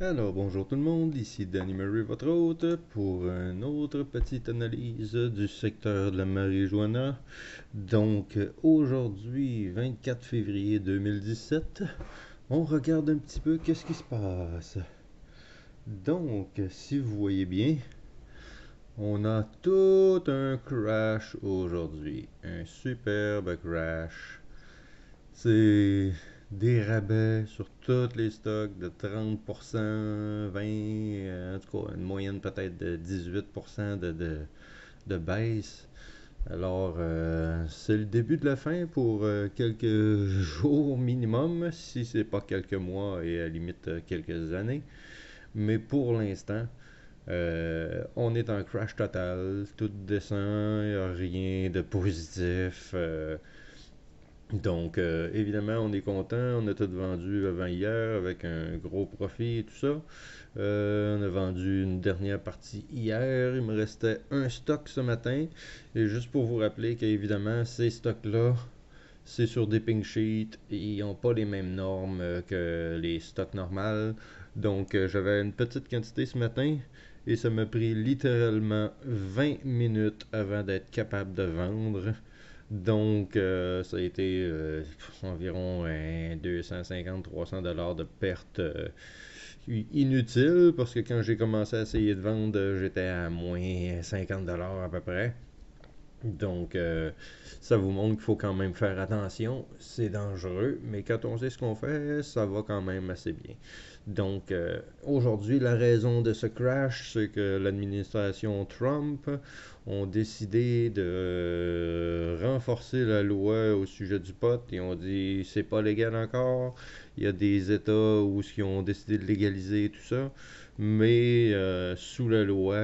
Alors bonjour tout le monde, ici Danny Murray, votre hôte, pour une autre petite analyse du secteur de la marijuana. Donc aujourd'hui, 24 février 2017, on regarde un petit peu qu'est-ce qui se passe. Donc, si vous voyez bien, on a tout un crash aujourd'hui, un superbe crash. C'est des rabais sur tous les stocks de 30%, 20%, en tout cas une moyenne peut-être de 18% de baisse. Alors, c'est le début de la fin pour quelques jours minimum, si c'est pas quelques mois et à la limite quelques années. Mais pour l'instant, on est en crash total, tout descend, il n'y a rien de positif. Donc, évidemment, on est content. On a tout vendu avant hier avec un gros profit et tout ça. On a vendu une dernière partie hier. Il me restait un stock ce matin. Et juste pour vous rappeler qu'évidemment, ces stocks-là, c'est sur des pink sheets et ils n'ont pas les mêmes normes que les stocks normales. Donc, j'avais une petite quantité ce matin et ça m'a pris littéralement 20 minutes avant d'être capable de vendre. Donc, ça a été environ 250-300 $ de pertes inutiles parce que quand j'ai commencé à essayer de vendre, j'étais à moins 50 $ à peu près. Donc, ça vous montre qu'il faut quand même faire attention. C'est dangereux, mais quand on sait ce qu'on fait, ça va quand même assez bien. Donc, aujourd'hui, la raison de ce crash, c'est que l'administration Trump ont décidé de renforcer la loi au sujet du pot et ont dit c'est pas légal encore. Il y a des États où ils ont décidé de légaliser tout ça, mais sous la loi,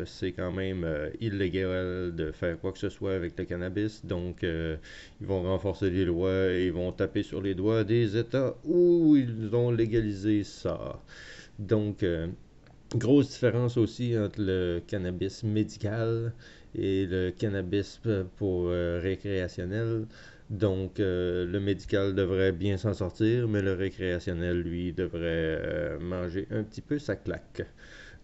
c'est quand même illégal de faire quoi que ce soit avec le cannabis. Donc, ils vont renforcer les lois et ils vont taper sur les doigts des États où ils ont légalisé ça. Donc, grosse différence aussi entre le cannabis médical et le cannabis pour récréationnel. Donc, le médical devrait bien s'en sortir, mais le récréationnel, lui, devrait manger un petit peu sa claque.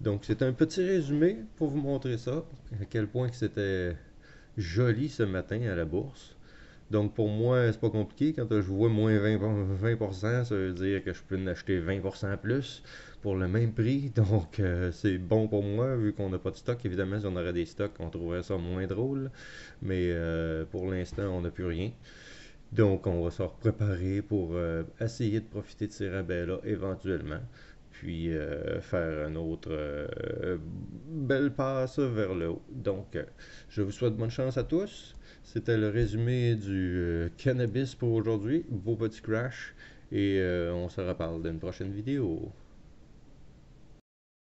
Donc, c'est un petit résumé pour vous montrer ça, à quel point que c'était joli ce matin à la bourse. Donc pour moi, c'est pas compliqué. Quand je vois moins 20%, ça veut dire que je peux en acheter 20% plus pour le même prix. Donc c'est bon pour moi, vu qu'on n'a pas de stock. Évidemment, si on aurait des stocks, on trouverait ça moins drôle. Mais pour l'instant, on n'a plus rien. Donc on va se préparer pour essayer de profiter de ces rabais-là éventuellement. Puis faire une autre belle passe vers le haut. Donc, je vous souhaite bonne chance à tous. C'était le résumé du cannabis pour aujourd'hui. Beau petit crash. Et on se reparle dans une prochaine vidéo.